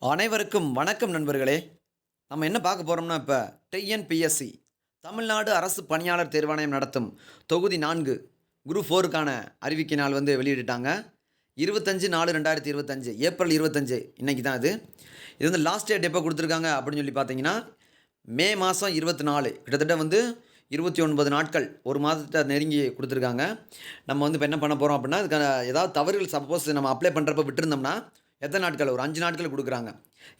அனைவருக்கும் வணக்கம் நண்பர்களே. நம்ம என்ன பார்க்க போறோம்னா, இப்ப டிஎன்பிஎஸ்சி தமிழ்நாடு அரசு பணியாளர் தேர்வாணையம் நடத்தும் தொகுதி 4 குரூப் 4க்கான அறிவிக்கை நாள் வந்து வெளியிட்டுட்டாங்க. 25/4/2025 ஏப்ரல் 25 இன்னைக்கு தான் இது. இது வந்து லாஸ்ட் டேட் எப்போ குடுத்துருக்காங்க அப்படின்னு சொல்லி பார்த்தீங்கன்னா, மே மாசம் 24 கிட்டத்தட்ட வந்து 29 நாட்கள், 1 மாதத்த நெருங்கி குடுத்துருக்காங்க. நம்ம வந்து இப்ப என்ன பண்ண போறோம் அப்படின்னா, இதுக்கான ஏதாவது தவறுகள் சப்போஸ் நம்ம அப்ளை பண்றப்ப விட்டிருந்தோம்னா, எத்தனை நாட்கள்? ஒரு 5 நாட்கள் குடுக்குறாங்க.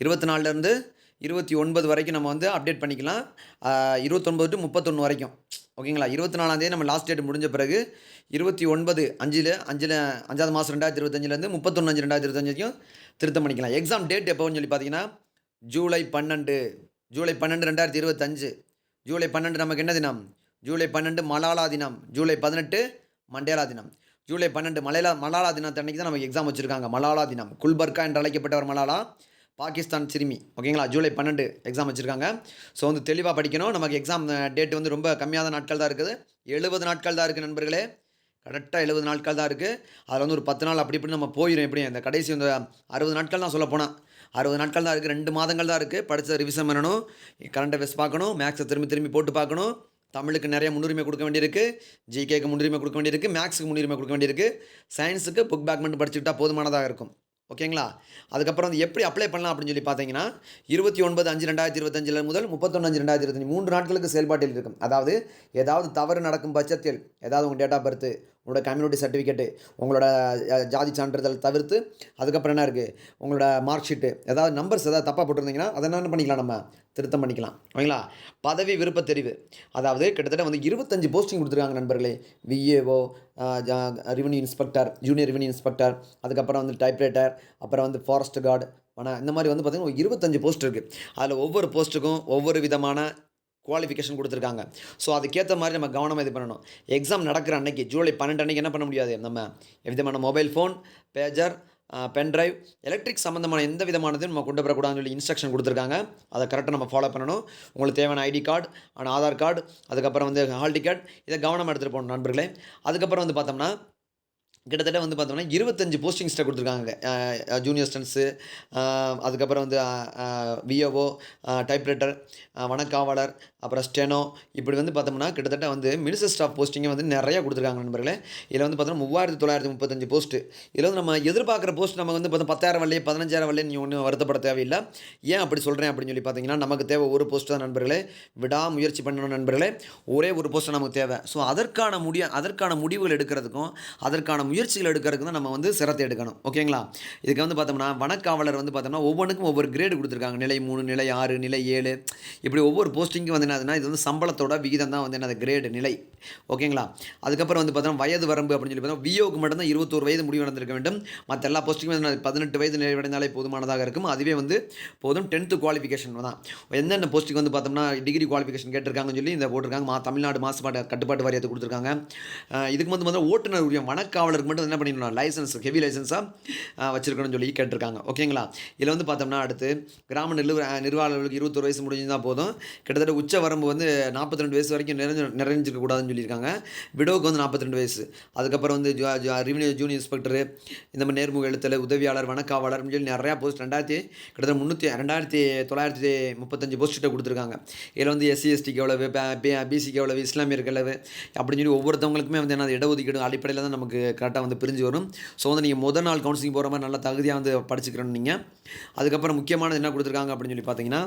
24லேருந்து 29 வரைக்கும் நம்ம வந்து அப்டேட் பண்ணிக்கலாம். 29 டூ 31 வரைக்கும். ஓகேங்களா? 24ஆம் தேதி நம்ம லாஸ்ட் டேட் முடிஞ்ச பிறகு 29 5வது மாசம் 2025லேருந்து 31/5/2025 வரைக்கும் திருத்தம் பண்ணிக்கலாம். எக்ஸாம் டேட் எப்போன்னு சொல்லி பார்த்தீங்கன்னா, ஜூலை 12 ஜூலை 12, 2025. ஜூலை 12 நமக்கு என்ன தினம்? ஜூலை 12 மலாலா தினம். ஜூலை 18 மண்டேலா தினம். ஜூலை 12 மலாலா தினத்தன்னைக்கு தான் நமக்கு எக்ஸாம் வச்சுருக்காங்க. மலாலா தினம். குல்பர்கா என்று அழைக்கப்பட்டவர் மலாலா. பாகிஸ்தான் சிறுமி. ஓகேங்களா? ஜூலை 12 எக்ஸாம் வச்சுருக்காங்க. ஸோ வந்து தெளிவாக படிக்கணும். நமக்கு எக்ஸாம் டேட் வந்து ரொம்ப கம்மியான நாட்கள் தான் இருக்குது. 70 நாட்கள் தான் இருக்குது நண்பர்களே. கரெக்டாக 70 நாட்கள் தான் இருக்குது. அதில் வந்து ஒரு 10 நாள் அப்படி இப்படி நம்ம போயிடும். எப்படியும் இந்த கடைசி வந்து 60 நாட்கள் தான் சொல்லப்போனால். 60 நாட்கள் தான் இருக்குது. 2 மாதங்கள் தான் இருக்குது. படித்த ரிவிஷன் பண்ணணும். கரண்ட் அஃபேர்ஸ் பார்க்கணும். மேக்ஸை திரும்பி திரும்பி போட்டு பார்க்கணும். தமிழுக்கு நிறைய முன்னுரிமை கொடுக்க வேண்டியிருக்கு. ஜிகேக்கு முன்னுரிமை கொடுக்க வேண்டியிருக்கு. மேக்ஸுக்கு முன்னுரிமை கொடுக்க வேண்டியிருக்கு. சயின்ஸுக்கு புக் பேக் மட்டும் படிச்சுக்கிட்டா போதுமானதாக இருக்கும். ஓகேங்களா? அதுக்கப்புறம் வந்து எப்படி அப்ளை பண்ணலாம் அப்படின்னு சொல்லி பார்த்தீங்கன்னா, 29/5/2025 முதல் 31/5/2025 3 நாட்களுக்கு செயல்பாட்டில் இருக்கும். அதாவது ஏதாவது தவறு நடக்கும் பட்சத்தில், ஏதாவது உங்கள் டேட் ஆஃப் பர்த், உங்களோட கம்யூனிட்டி சர்டிஃபிகேட்டு, உங்களோட ஜாதி சான்றிதழ் தவிர்த்து, அதுக்கப்புறம் என்ன இருக்குது, உங்களோட மார்க் ஷீட்டு, ஏதாவது நம்பர்ஸ் ஏதாவது தப்பாக போட்டிருந்தீங்கன்னா, அதை என்ன பண்ணிக்கலாம், நம்ம திருத்தம் பண்ணிக்கலாம். ஓகேங்களா? பதவி விருப்ப தெரிவு. அதாவது கிட்டத்தட்ட வந்து 25 போஸ்டிங் கொடுத்துருக்காங்க நண்பர்களே. VAO, revenue inspector, junior revenue inspector, அதுக்கப்புறம் வந்து டைப்ரைட்டர், அப்புறம் வந்து ஃபாரஸ்ட் கார்டு, இந்த மாதிரி வந்து பார்த்திங்கன்னா ஒரு 25 போஸ்ட் இருக்குது. அதில் ஒவ்வொரு போஸ்ட்டுக்கும் ஒவ்வொரு விதமான குவாலிஃபிகேஷன் கொடுத்துருக்காங்க. ஸோ அதுக்கேற்ற மாதிரி நம்ம கவனமாக இது பண்ணணும். எக்ஸாம் நடக்கிற அன்னைக்கு ஜூலை 12 அன்னைக்கு என்ன பண்ண முடியாது, நம்ம எவ்விதமான mobile phone, pager, pen drive, electric சம்மந்தமான எந்த விதமானதையும் நம்ம கொண்டு வரக்கூடாதுன்னு சொல்லி இன்ஸ்ட்ரக்ஷன் கொடுத்துருக்காங்க. அதை கரெக்டாக நம்ம ஃபாலோ பண்ணணும். உங்களுக்கு தேவையான ஐடி கார்டு, ஆதார் கார்டு, அதுக்கப்புறம் வந்து ஹால் டிக்கெட், இதை கவனமாக எடுத்துகிட்டு போகணும் நண்பர்களே. அதுக்கப்புறம் வந்து பார்த்தோம்னா, கிட்டத்தட்ட வந்து பார்த்தோம்னா 25 போஸ்டிங்ஸ்ட்ட கொடுத்துருக்காங்க. ஜூனியர் ஸ்டன்ஸு, அதுக்கப்புறம் வந்து விஏஓ, டைப்ரைட்டர், வனக்காவலர், அப்புறம் ஸ்டெனோ, இப்படி வந்து பார்த்தோம்னா கிட்டத்தட்ட வந்து மினிஸ்டர் ஸ்டாஃப் போஸ்டிங்கை வந்து நிறையா கொடுத்துருக்காங்க நண்பர்களே. இதில் வந்து பார்த்தோம்னா 3935 போஸ்ட்டு. இதில் வந்து நம்ம எதிர்பார்க்குற போஸ்ட் நம்ம வந்து பார்த்தா 10,000 வரலையே, 15,000 வரலையே, நீ ஒன்றும் வருத்தப்பட தேவையில்லை. ஏன் அப்படி சொல்கிறேன் அப்படின்னு சொல்லி பார்த்தீங்கன்னா, நமக்கு தேவை ஒரு போஸ்ட் தான் நண்பர்களே. விடாமுயற்சி பண்ணணும் நண்பர்களே. ஒரே ஒரு போஸ்ட் நமக்கு தேவை. ஸோ அதற்கான முடிவுகள் எடுக்கிறதுக்கும், அதற்கான முயற்சிகள் எடுக்கிறதுக்கு தான் நம்ம வந்து சிரத்தை எடுக்கணும். ஓகேங்களா? இதுக்கு வந்து பார்த்தோம்னா, வனக்காவலர் வந்து பார்த்தோம்னா ஒவ்வொன்றுக்கும் ஒவ்வொரு கிரேடு கொடுத்துருக்காங்க. நிலை 3, நிலை 6, நிலை 7, இப்படி ஒவ்வொரு போஸ்டிங்கும் வந்து என்னதுன்னா, இது வந்து சம்பளத்தோட விகிதம் தான் வந்து என்னது, கிரேடு, நிலை. ஓகேங்களா? அதுக்கப்புறம் வந்து பார்த்தோம்னா வயது வரம்பு அப்படின்னு சொல்லி பார்த்தோம்னா, விஓக்கு மட்டும்தான் 21 வயது முடிவடைந்திருக்க வேண்டும். மற்ற எல்லா போஸ்டிங்கும் 18 வயது நிறைவடைந்தாலே போதுமானதாக இருக்கும். அதுவே வந்து போதும். 10th குவாலிஃபிகேஷன் தான். என்னென்ன போஸ்டிங் வந்து பார்த்தோம்னா டிகிரி குவாலிஃபிகேஷன் கேட்டிருக்காங்கன்னு சொல்லி இந்த போட்டிருக்காங்க. தமிழ்நாடு மாசுபாட்டு கட்டுப்பாட்டு வாரியத்தை கொடுத்துருக்காங்க. இதுக்கு வந்து பார்த்தா ஓட்டுநர் உரிமை வனக்காவலருக்கு மட்டும் என்ன பண்ணிடணும், லைசன்ஸ், ஹெவி லைசன்ஸாக வச்சிருக்கணும்னு சொல்லி கேட்டிருக்காங்க. ஓகேங்களா? இதில் வந்து பார்த்தோம்னா அடுத்து கிராம நிர்வாகர்களுக்கு 21 வயசு முடிஞ்சுதான் போதும். கிட்டத்தட்ட உச்ச வரம்பு வந்து 42 வயசு வரைக்கும் நிறைஞ்சிருக்க கூடாதுன்னு சொல்லியிருக்காங்க. விடோவுக்கு வந்து 42 வயசு. அதுக்கப்புறம் வந்து ரெவென்யூ ஜூனியர் இன்ஸ்பெக்டரு, இந்த மாதிரி நேர்முக எழுத்தர், உதவியாளர், வனக்காவலர்னு சொல்லி நிறையா போஸ்ட் கிட்டத்தட்ட 2935 போஸ்ட்டு கொடுத்துருக்காங்க. இதில் வந்து எஸ்சி எஸ்டிக்கு எவ்வளவு, பிசிக்கு எவ்வளவு, இஸ்லாமியருக்கு எவ்வளவு அப்படின்னு சொல்லி ஒவ்வொருத்தவங்களுக்குமே வந்து என்ன இடஒதுக்கீடு அடிப்படையில் தான் நமக்கு கரெக்டாக வந்து பிரிஞ்சு வரும். ஸோ வந்து நீங்கள் முதல் நாள் கவுன்சிலிங் போகிற மாதிரி நல்லா தகுதியாக வந்து படிச்சுக்கிறோம் நீங்கள். அதுக்கப்புறம் முக்கியமானது என்ன கொடுத்துருக்காங்க அப்படின்னு சொல்லி பார்த்தீங்கன்னா,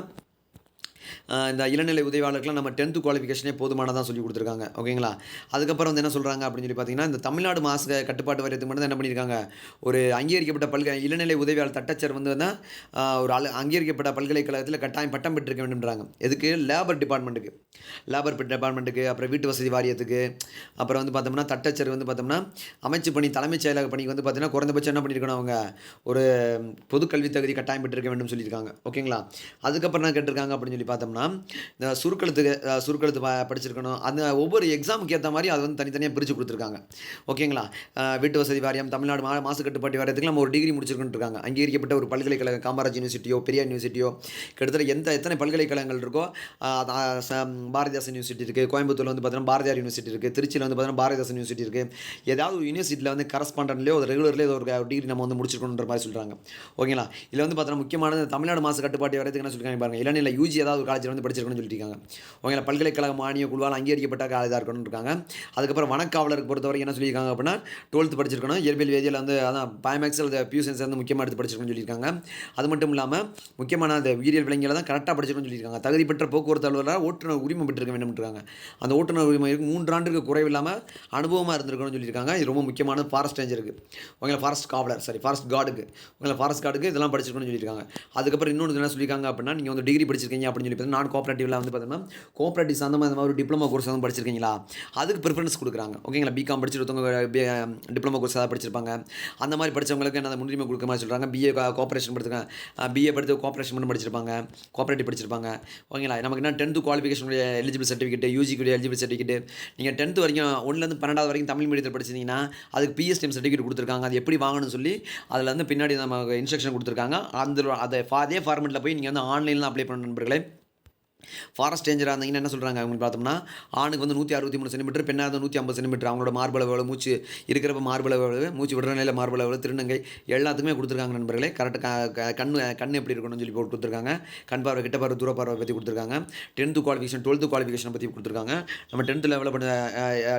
இந்த இளநிலை உதவியாளருக்குலாம் நம்ம 10th குவாலிஃபிகேஷனே போதுமானதான் சொல்லி கொடுத்துருக்காங்க. ஓகேங்களா? அதுக்கப்புறம் வந்து என்ன சொல்கிறாங்க அப்படின்னு சொல்லி பார்த்தீங்கன்னா, இந்த தமிழ்நாடு மாசு கட்டுப்பாட்டு வாரியத்துக்கு மட்டும் தான் என்ன பண்ணியிருக்காங்க, ஒரு அங்கீகரிக்கப்பட்ட இளநிலை உதவியாளர் தட்டச்சர் வந்து ஒரு அங்கீகரிக்கப்பட்ட பல்கலைக்கழகத்தில் கட்டாயம் பட்டம் பெற்றிருக்க வேண்டும்ன்றாங்க. எதுக்கு? லேபர் டிபார்ட்மெண்ட்டுக்கு, அப்புறம் வீட்டு வசதி வாரியத்துக்கு, அப்புறம் வந்து பார்த்தோம்னா தட்டச்சர் வந்து பார்த்தோம்னா அமைச்சு பணி, தலைமைச் செயலக பணிக்கு வந்து பார்த்தீங்கன்னா குறைந்தபட்சம் என்ன பண்ணியிருக்கணும், அவங்க ஒரு பொதுக்கல்வி தகுதி கட்டாயம் பெற்றிருக்க வேண்டும் சொல்லியிருக்காங்க. ஓகேங்களா? அதுக்கப்புறம் என்ன கேட்டிருக்காங்க அப்படின்னு சொல்லி பார்த்தோம்னா, பார்த்தோம்னா, இந்த சுருக்கெழுத்து படிச்சிருக்கணும். அந்த ஒவ்வொரு எக்ஸாமுக்கு ஏத்த மாரி அது வந்து தனித்தனியா பிரிச்சு குடுத்துருக்காங்க. ஓகேங்களா? வீட்டு வசதி வாரியம், தமிழ்நாடு மாசு கட்டுப்பாட்டு வாரியத்துக்கு நம்ம ஒரு டிகிரி முடிச்சிருக்கோம்னு இருக்காங்க. அங்கீகரிக்கப்பட்ட ஒரு பல்கலைக்கழகம் காமராஜ் யூனிவர்சிட்டியோ, பெரியார் யூனிவர்சிட்டியோ, கிட்டத்தட்ட எத்தனை பல்கலைக்கழகங்கள் இருக்கோ, அ அ ச பாரதிதாசன் யூனிவர்சிட்டி இருக்கு. கோயம்புத்தூர்ல வந்து பார்த்தீங்கன்னா, பாரதியார் யூனிவர்சிட்டி இருக்கு. திருச்சியில வந்து பார்த்தீங்கன்னா, பாரதிதாசன் யூனிவர்சிட்டி இருக்கு. ஏதாவது ஒரு யூனிவர்சிட்டியில வந்து கரஸ்பாண்டன்ட்லயோ, ரெகுலர்லயோ ஒரு டிகிரி நம்ம வந்து முடிச்சிருக்கணுன்ற மாரி சொல்றாங்க. ஓகேங்களா? இதுல வந்து பார்த்தோம்னா முக்கியமானது தமிழ்நாடு மாசு கட்டுப்பாட்டு வாரியத்துக்கு என்ன சொல்லிருக்காங்க பாருங்க. இளநிலை யூஜி ஏதாவது ஒரு காலேஜ்ல வந்து படிச்சிருக்கணும்னு சொல்லியிருக்காங்க. ஓகேங்களா? பல்கலைக்கழக மானிய குழுவால் அங்கீகரிக்கப்பட்ட காலேஜா இருக்கணும்னு இருக்காங்க. அதுக்கப்புறம் வனக்காவலருக்கு பொறுத்தவரைக்கும் என்ன சொல்லியிருக்காங்க அப்படின்னா, 12th படிச்சிருக்கணும். இயற்பியல் வேதியியல் வந்து அதான் பயோமேக்ஸ் அல்லது பியூ சயன்ஸ் வந்து முக்கியமா எடுத்து படிச்சிருக்கணும்னு சொல்லியிருக்காங்க. அது மட்டும் இல்லாம முக்கியமான அந்த உயிரியல் விலங்கியல தான் கரெக்ட்டா படிச்சிருக்கணும்னு சொல்லியிருக்காங்க. தகுதி பெற்ற போக்குவரத்து அலுவலரா ஓட்டுநர் உரிமம் பெற்றிருக்க வேண்டும்ன்றாங்க. அந்த ஓட்டுநர் உரிமம் 3 ஆண்டுக்கு குறைவில்லாம அனுபவமா இருந்திருக்கணும்னு சொல்லியிருக்காங்க. இது ரொம்ப முக்கியமான ஃபாரஸ்ட் ரேஞ்சருக்கு. ஓகேங்களா? ஃபாரஸ்ட் கார்டுக்கு. ஓகேங்களா? ஃபாரஸ்ட் கார்டுக்கு இதெல்லாம் படிச்சிருக்கணும்னு சொல்லியிருக்காங்க. அதுக்கப்புறம் இன்னொன்னு என்ன சொல்லியிருக்காங்க அப்படின்னா, நீங்க வந்து டிகிரி படிச்சிருக்கீங்க அப்படின்னு சொல்லி பார்த்தீங்கன்னா, நான் கோஆப்பரேட்டிவ்ல வந்து பார்த்தீங்கன்னா, கோஆப்பரேட்டிவ் சார்ந்த இந்த மாதிரி ஒரு டிப்ளமோ கோர்ஸ் வந்து படிச்சிருக்கீங்களா? அதுக்கு ப்ரிஃபரன்ஸ் குடுக்குறாங்க. ஓகேங்களா? பிகாம் படிச்சுட்டு ஒருத்தவங்க டிப்ளமோ கோர்ஸ் ஏதாவது படிச்சிருப்பாங்க. அந்த மாதிரி படிச்சவங்களுக்கு என்ன முன்னுரிமை குடுக்குற மாதிரி சொல்றாங்க. பிஏ கோஆப்பரேஷன் படிச்சிருக்காங்க. பிஏ படித்து கோஆப்பரேஷன் மட்டும் படிச்சிருப்பாங்க. கோஆப்பரேட்டிவ் படிச்சிருப்பாங்க. ஓகேங்களா? நமக்கு என்ன 10th குவாலிஃபிகேஷனுடைய எலிஜிபிள் சர்டிஃபிகேட், யூஜிக்குரிய எலிஜிபிள் சர்டிஃபிகேட். நீங்க 10th வரைக்கும் 1லேருந்து 12வது வரைக்கும் தமிழ் மீடியத்தில் படிச்சிருந்தீங்கன்னா, அதுக்கு பிஎஸ்டிஎம் சர்டிஃபிகேட் குடுத்துருக்காங்க. அது எப்படி வாங்கணும்னு சொல்லி அதில வந்து பின்னாடி நமக்கு இன்ஸ்ட்ரக்ஷன் குடுத்துருக்காங்க. அதே ஃபார்மெட்ல போய் நீங்க வந்து ஆன்லைன்ல அப்ளை பண்ணணும் நண்பர்களே. ஃபாரஸ்ட் ரேஞ்சரா இருந்தீங்கன்னா என்ன சொல்றாங்க அப்படின்னு பார்த்தோம்னா, ஆணுக்கு வந்து 163 சென்டிமீட்டர், பெண்ணா இருந்தா 150 சென்டிமீட்டர். அவங்களோட மார்பளவு எவ்வளவு, மூச்சு இருக்கிறப்ப மார்பளவு எவ்வளவு, மூச்சு விடுற நிலையில மார்பளவு எவ்வளவு, திருநங்கை எல்லாத்துக்குமே குடுத்துருக்காங்க நண்பர்களே. கரெக்ட்டா கண்ணு எப்படி இருக்கணும்னு சொல்லி போட்டு குடுத்துருக்காங்க. கண் பார்வை, கிட்ட பார்வை, தூர பார்வை பத்தி குடுத்துருக்காங்க. 10th குவாலிஃபிகேஷன், 12th குவாலிஃபிகேஷன் பத்தி குடுத்துருக்காங்க. நம்ம 10th லெவல்ல பண்ண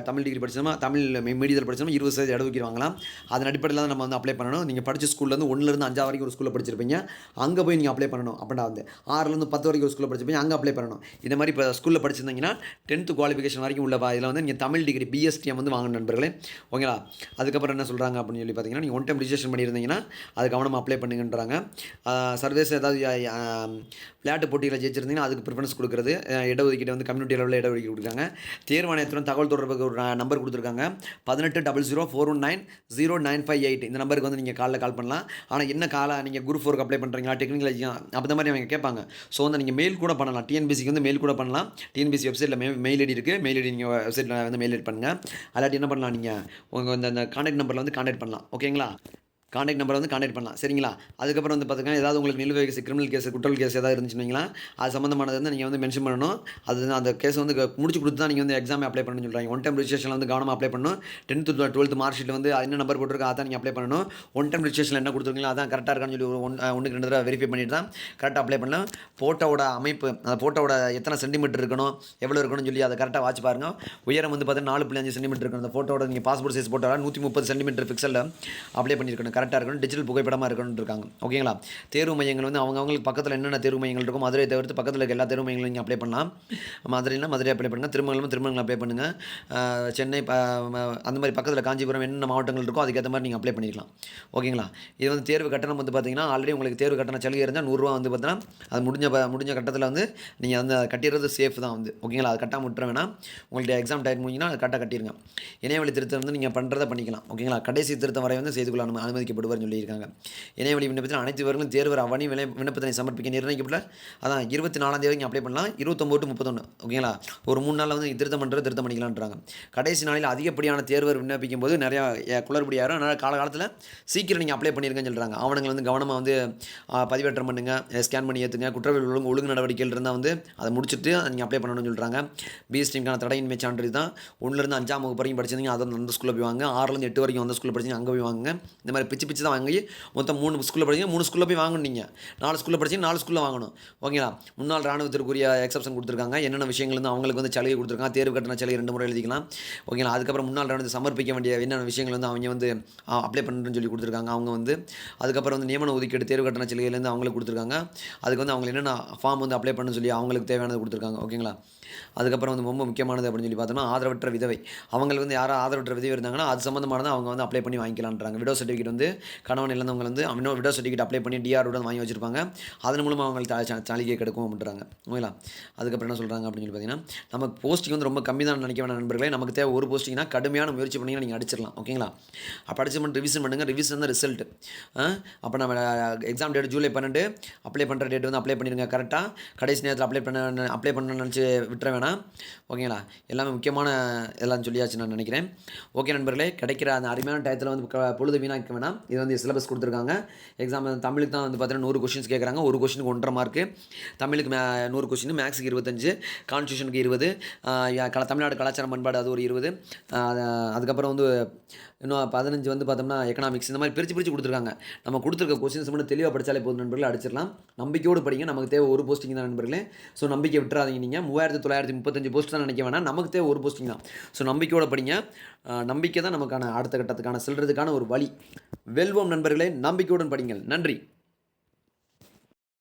தமிழ் டிகிரி படிச்சோமா, தமிழ் மீடியத்தில் படிச்சோமா 20% இடஒதுக்கீடு வாங்கலாம். அதன் அடிப்படையில் தான் நம்ம வந்து அப்ளை பண்ணணும். நீங்க படிச்ச ஸ்கூல்ல இருந்து 1லேருந்து 5 வரைக்கும் ஒரு ஸ்கூல்ல படிச்சிருப்பீங்க. அங்க போய் நீங்க அப்ளை பண்ணணும். அப்படின்னா வந்து 6லேருந்து 10 வரைக்கும் ஒரு ஸ்கூல்ல படிச்சிருப்பீங்க. அங்க அப்ளை பண்ணணும். இந்த மாதிரி இப்போ ஸ்கூலில் படிச்சிருந்தீங்கன்னா 10th குவாலிஃபிகேஷன் வரைக்கும் உள்ள இதில் வந்து நீங்கள் தமிழ் டிகிரி பிஎஸ்டிஎம் வந்து வாங்கணும் நண்பர்களே. ஓகேங்களா? அதுக்கப்புறம் என்ன சொல்கிறாங்க அப்படின்னு சொல்லி பார்த்தீங்கன்னா, நீங்கள் ஒன் டைம் ரிஜிஸ்ட்ரேஷன் பண்ணியிருந்தீங்கன்னா அது கவனமாக அப்ளை பண்ணுங்கன்றாங்க. சர்வதேச ஏதாவது விளையாட்டு போட்டியில் ஜெயிச்சிருந்தீங்கன்னா அதுக்கு ப்ரிஃபரன்ஸ் கொடுக்குறது. இடஒதுக்கீடு வந்து கம்யூனிட்டி லெவலில் இடஒதுக்கீடு கொடுக்குறாங்க. தேர்வாணையத்துடன் தகவல் தொடர்புக்கு ஒரு நம்பர் கொடுத்துருக்காங்க. 180041909558 இந்த நம்பருக்கு வந்து நீங்கள் கால் பண்ணலாம். ஆனால் என்ன நீங்கள் குரூப் 4க்கு அப்ளை பண்ணுறீங்களா, டெக்னிக்கல் அந்த மாதிரி அவங்க கேட்பாங்க. ஸோ வந்து நீங்கள் மெயில் கூட பண்ணலாம். டிஎன்பிசிக்கு வந்து மெயில் கூட பண்ணலாம். டிஎன்பிசி வெப்சைட்டில் மெயில் ஐடி இருக்குது. மெயில் ஐடி நீங்கள் வெப்சைட்டில் வந்து மெயில் ஐடி பண்ணுங்கள். அல்லாட்டி என்ன பண்ணலாம், நீங்கள் உங்கள் இந்த கான்டாக்ட் நம்பரில் வந்து கான்டாக்ட் பண்ணலாம். ஓகேங்களா? கான்டாக்ட் நம்பரை வந்து கான்டாக்ட் பண்ணலாம். சரிங்களா? அதுக்கப்புறம் வந்து பார்த்திங்கன்னா, ஏதாவது உங்களுக்கு நிலுவை கேஸ், கிரிமினல் கேஸ், குற்றவியல் கேஸ் ஏதாவது இருந்துச்சுன்னா அது சம்மந்தமானது வந்து நீங்கள் வந்து மென்ஷன் பண்ணணும். அது அந்த கேஸ் வந்து முடிச்சு கொடுத்து தான் நீங்கள் வந்து எக்ஸாம் அப்ளை பண்ணணும்னு சொல்கிறாங்க. ஒன் டைம் ரிஜிஸ்ட்ரேஷனில் வந்து கவனமாக அப்ளை பண்ணணும். 10th 12th மார்க் ஷீட்டில் வந்து என்ன நம்பர் போட்டிருக்கோ அதான் நீங்கள் அப்ளை பண்ணணும். ஒன் டைம் ரிஜிஸ்ட்ரேஷனில் என்ன கொடுத்துருக்கீங்களோ அதான் கரெக்டாக இருக்கான்னு சொல்லி ஒன்றுக்கு 2 தடவை வெரிஃபை பண்ணிட்டு தான் கரெக்டாக அப்ளை பண்ணலாம். ஃபோட்டோவோட அமைப்பு, அந்த ஃபோட்டோவோட எத்தனை சென்டிமீட்டர் இருக்கணும், எவ்வளோ இருக்கணும்னு சொல்லி அதை கரெக்டாக வாட்ச் பாருங்கள். உயரம் வந்து பார்த்தீங்கன்னா 4.5 சென்டிமீட்டர் இருக்கணும். அந்த ஃபோட்டோட நீங்கள் பாஸ்போர்ட் சைஸ் ஃபோட்டோ 130 சென்டிமீட்டர் பிக்சலில் அப்ளை பண்ணியிருக்கணும். கரெக்டாக இருக்கணும். டிஜிட்டல் புகைப்படமாக இருக்கணும்னு இருக்காங்க. ஓகேங்களா? தேர்வு மையங்கள் வந்து அவங்களுக்கு பக்கத்தில் என்னென்ன தேர்வு மையங்கள் இருக்கும், மதுரை தவிர்த்து பக்கத்தில் இருக்க எல்லா தேர்வு மையங்களும் நீங்கள் அப்ளை பண்ணலாம். மதுரைனா மதுரை அப்ளை பண்ணுங்கள். திருமங்கலம் அப்ளை பண்ணுங்கள். சென்னை அந்த மாதிரி பக்கத்தில் காஞ்சிபுரம் என்னென்ன மாவட்டங்கள் இருக்கோ அதுக்கேற்ற மாதிரி நீங்கள் அப்ளை பண்ணிக்கலாம். ஓகேங்களா? இது வந்து தேர்வு கட்டணம் வந்து பார்த்தீங்கன்னா, ஆல்ரெடி உங்களுக்கு தேர்வு கட்டணம் சலுகை இருந்தால் 100 ரூபா வந்து பார்த்தீங்கன்னா அது முடிஞ்ச கட்டத்தில் வந்து நீங்கள் வந்து கட்டிடுறது சேஃப் தான் வந்து. ஓகேங்களா? அது கட்டாமல் விட்டுற வேணாம். உங்கள்கிட்ட எக்ஸாம் டைம் முடிஞ்சுன்னா அது கரெக்டாக கட்டிடுங்க. இணையவழி திருத்தம் வந்து நீங்கள் பண்ணுறதை பண்ணிக்கலாம். ஓகேங்களா? கடைசி திருத்தம் வரை வந்து செய்து கொள்ள அனுமதிக்கப்படுவார்னு சொல்லியிருக்காங்க. இணையவழி விண்ணப்பத்தில் அனைத்து விவரங்களும் தேர்வர் அவனி விண்ணப்பத்தினை சமர்ப்பிக்க நிர்ணயிக்கப்பட்ட அதான் 24ஆம் தேதி அப்ளை பண்ணலாம். 29 to 31. ஓகேங்களா? ஒரு 3 நாளில் வந்து திருத்தம் பண்ணிக்கலான்றாங்க. கடைசி நாளில் அதிகப்படியான தேர்வர் விண்ணப்பிக்கும் போது நிறையா குளறுபடி ஆயிரும். அதனால் காலகாலத்தில் சீக்கிரம் நீங்கள் அப்ளை பண்ணியிருக்கேன்னு சொல்கிறாங்க. ஆவணங்கள் வந்து கவனமாக வந்து பதிவேற்றம் பண்ணுங்கள், ஸ்கேன் பண்ணி ஏற்றுங்க. குற்றவியல் ஒழுங்கு நடவடிக்கைகள் இருந்தால் வந்து அதை முடிச்சுட்டு நீங்கள் அப்ளை பண்ணணும்னு சொல்கிறாங்க. பிஎஸ்டிக்கான தடையின்மை சான்றிதழ் தான் 1லேருந்து 5ஆம் வகுப்பு வரைக்கும் படிச்சிருந்தீங்க அதை அந்த ஸ்கூலில் போய் வாங்க. 6லேருந்து 8 வரைக்கும் அந்த ஸ்கூலில் படிச்சிங்க அங்கே போய் வாங்க. இந்த மாதிரி பிச்சு தான் வாங்கி மொத்தம் 3 ஸ்கூலில் படிச்சிங்க 3 ஸ்கூலில் போய் வாங்கணும். நீங்கள் 4 ஸ்கூலில் படிச்சிங்க 4 ஸ்கூலில் வாங்கணும். ஓகேங்களா? முன்னாள் ராணுவத்திற்குரிய எக்ஸப்ஷன் கொடுத்துருக்காங்க. என்னென்ன விஷயங்கள் வந்து அவங்களுக்கு வந்து சலுகை கொடுத்துருக்காங்க. தேர்வு கட்டண சலுகை 2 முறை எழுதிக்கலாம். ஓகேங்களா? அதுக்கப்புறம் முன்னாள் ராணுவத்தை சமர்ப்பிக்க வேண்டிய என்னென்ன விஷயங்கள் வந்து அவங்க வந்து அப்ளை பண்ணுறேன்னு சொல்லி கொடுத்துருக்காங்க. அவங்க வந்து அதுக்கப்புறம் வந்து நியமன ஒதுக்கீடு தேர்வு கட்டண சலுகையிலேருந்து அவங்களுக்கு கொடுத்துருக்காங்க. அதுக்கு வந்து அவங்க என்னென்ன ஃபார்ம் வந்து அப்ளை பண்ணணும்னு சொல்லி அவங்களுக்கு தேவையானது கொடுத்துருக்காங்க. ஓகேங்களா? அதுக்கப்புறம் வந்து ரொம்ப முக்கியமானது அப்படின்னு சொல்லி பார்த்தோம்னா ஆதரவற்ற விதவை. அவங்களுக்கு வந்து யாரோ ஆதரவற்ற விதவை இருந்தாங்கன்னா, அது சம்மந்தமானத அவங்க வந்து அப்ளை பண்ணி வாங்கிக்கலான்றாங்க. விடோ சர்டிஃபிகேட் வந்து கணவன் இழந்தவங்க வந்து இன்னும் விடோ சர்டிஃபிகேட் அப்ளை பண்ணி டிஆரோட வாங்கி வச்சிருப்பாங்க. அதன் மூலமா அவங்களுக்கு சலுகை கிடைக்கும் அப்படின்றாங்க. ஓகேங்களா? அதுக்கப்புறம் என்ன சொல்றாங்க அப்படின்னு சொல்லி பார்த்தீங்கன்னா, நமக்கு போஸ்டிங் வந்து ரொம்ப கம்மி தான் நினைக்க வேணாம் நண்பர்களே. நமக்கு தேவை ஒரு போஸ்டிங்னா கடுமையான முயற்சி பண்ணீங்கன்னா நீங்க அடிச்சிடலாம். ஓகேங்களா? அப்ப அடிச்சு மட்டும் ரிவிஷன் பண்ணுங்க. ரிவிஷன் தான் ரிசல்ட். அப்ப நம்ம எக்ஸாம் டேட் ஜூலை 12 அப்ளை பண்ற டேட் வந்து அப்ளை பண்ணிருங்க கரெக்ட்டா. கடைசி நேரத்தில அப்ளை பண்ணணும்னு நினச்சு விட்டுற வேணாம். ஓகேங்களா? எல்லாமே முக்கியமான எல்லாம் சொல்லியாச்சு நான் நினைக்கிறேன். ஓகே நண்பர்களே, கிடைக்கிற அந்த அருமையான டயத்தில் வந்து பொழுது வீணாக்க வேணாம். இது வந்து சிலபஸ் கொடுத்துருக்காங்க. எக்ஸாம் தமிழுக்கு தான் வந்து பார்த்தீங்கன்னா 100 கொஸ்டின்ஸ் கேட்குறாங்க. ஒரு கொஸ்டினுக்கு 1.5 மார்க்கு. தமிழுக்கு 100 கொஸ்டின், மேக்ஸுக்கு 25, கான்ஸ்டியூஷனுக்கு 20, தமிழ்நாடு கலாச்சாரம் பண்பாடு அது ஒரு 20, அதுக்கப்புறம் வந்து இன்னும் 15 வந்து பார்த்தோம்னா எக்கனாமிக்ஸ். இந்த மாதிரி பிரித்து கொடுத்துருக்காங்க. நம்ம கொடுத்துருக்க கொஸ்டின்ஸ் மட்டும் தெளிவாக படித்தாலே போதும் நண்பர்களே, அடிச்சிடலாம். நம்பிக்கையோடு படிங்க. நமக்கு தேவை ஒரு போஸ்டிங் தான் நண்பர்களே. ஸோ நம்பிக்கை விட்டுறாதீங்க. நீங்கள் 3935 போஸ்ட் தான் நினைக்க வேணாம். நமக்கு தேவை ஒரு போஸ்டிங் தான். ஸோ நம்பிக்கையோடு படிங்க. நம்பிக்கை தான் நமக்கான அடுத்த கட்டத்துக்கான செல்றதுக்கான ஒரு வழி. வெல்வோம் நண்பர்களே, நம்பிக்கையுடன் படிங்கள். நன்றி.